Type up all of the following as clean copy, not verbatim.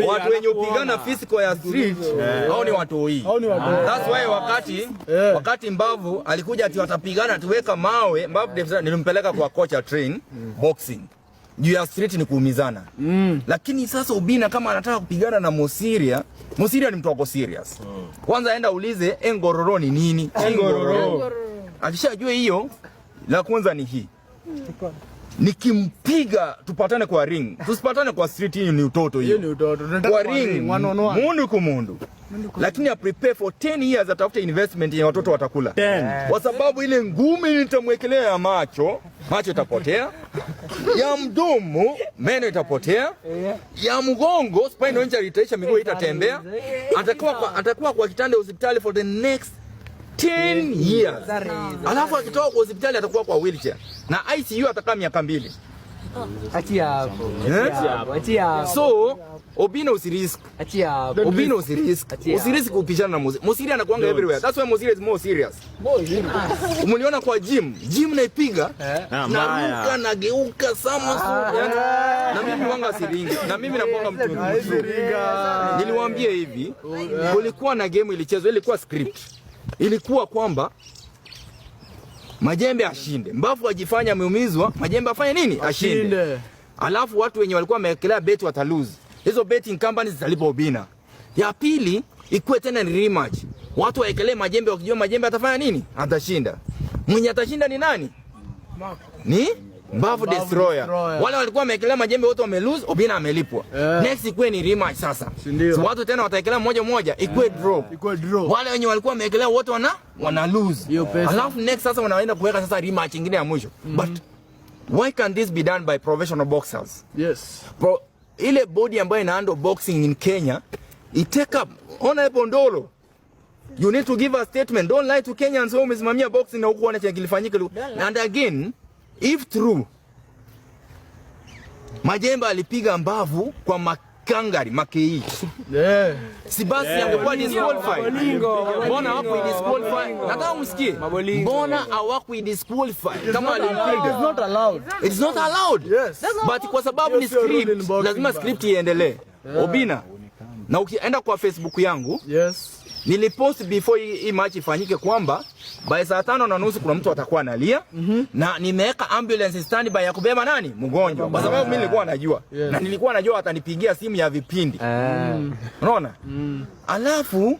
Watu wenye upigana physical ya street hao ni watu hii. That's why wakati Mbavu alikuja ati watapigana tuweka mawe, Mbavu nilimpeleka kwa kocha train boxing. Juu ya street ni kuumizana. Lakini sasa Obina kama anataka kupigana na Mosiria ni mtu wako serious. Kwanza aenda ulize Engororo ni nini? Engororo. Akishajua hiyo, la kwanza ni hii. Nikimpiga tupatane kwa ring. Tusipatane kwa street, hiyo ni utoto hiyo. Hiyo ni utoto. Kwa ring mundu kumundu. Lakini ya prepare for 10 years atafuta investment ya watoto watakula. Kwa sababu ile ngumi nitamwekelea ya macho itapotea. Ya mdomo meno itapotea. Ya mgongo spinal injury itaisha, miguu itatembea. Atakuwa kwa kitanda hospitali for the next 10 years. Alafu akitoka kwa hospitali atakuwa kwa wheelchair. Na ICU atakaa miaka 2. Achia hapo. So Obina usirisk. Achia hapo. Obina usirisk. Usirisk kupishana na Mosiria. Mosiria anakuanga everywhere. That's why Mosiria is more serious. Umeniona kwa gym naipiga na nageuka sama. Na mimi wanga siringi. Na mimi nakuanga mtu siringa. Niliwaambia hivi, kulikuwa na game ilichezwa, ilikuwa script. Ilikuwa kwamba Majembe ashinde. Mbavu ajifanya ameumizwa, Majembe afanye nini? Ashinde. Alafu watu wenye walikuwa wamewekelea beti watalose. Hizo betting companies zitalipa Obina. Ya pili ikuwe tena ni rematch. Watu waekelee Majembe wakijua Majembe atafanya nini? Atashinda. Mwenye atashinda ni nani? Ni Mbavu Destroyer. Wale walikuwa wamewekelea Majembe wote wamelose, Obina amelipwa. Next ikuwe ni rematch sasa. So watu tena wataekelea moja ikuwe draw. Wale wenye walikuwa wamewekelea wote wana lose. Alafu next sasa wanaenda kuweka sasa rematch nyingine ya mwisho. But why can this be done by professional boxers? Yes. Ile body ambayo ina handle boxing in Kenya, it take up Honorable Ndolo. You need to give a statement. Don't lie to Kenyans who umesimamia boxing na huko wanacha kilifanyika. And again, if true, Majembe alipiga Mbavu kwa makangari makei. Si basi angekuwa disqualified. Mbona hawaku disqualify? Nataka msikie. Mbona hawaku disqualify? Kama alimpiga. It's not allowed. It's not allowed. Yes. But kwa sababu ni script, lazima script iendelee. Obina, na ukienda kwa Facebook yangu, nilipost before hii match ifanyike kwamba by saa 5:30 kuna mtu atakuwa analia, na nimeweka ambulance standby ya kubeba nani? Mgonjwa. Kwa sababu mimi nilikuwa najua. Na nilikuwa najua atanipigia simu ya vipindi. Unaona? Alafu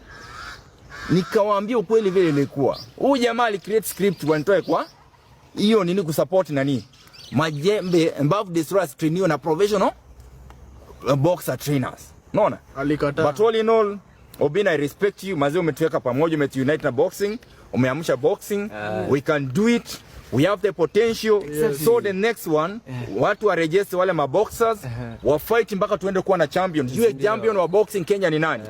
nikawaambia ukweli vile ilikuwa. Huyu jamaa ali create script wanitoe kwa hiyo nini kusupport nani? Majembe Mbavu Destroyers trainio na professional boxer trainers. Unaona? Alikataa. But all in all, Obina, I respect you. Mazee umetuweka pamoja, umetuunite na boxing, umeamsha boxing. We can do it. We have the potential. So the next one, watu warejeshe wale maboxers, wa fight mpaka tuende kuwa na champion. Jue champion wa boxing Kenya ni nani?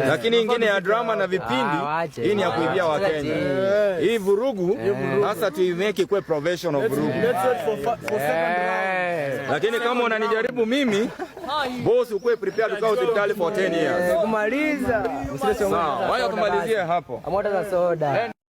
Lakini ingine ya drama na vipindi, hii ni ya kuibia wa Kenya. Hii vurugu, hasa tuimeke kwa professional vurugu. Let's wait for second round. Lakini kama unanijaribu mimi, boss ukue prepare to hospitali for 10 years. Kumaliza. Sawa, waya tumalizie hapo. Amota za soda.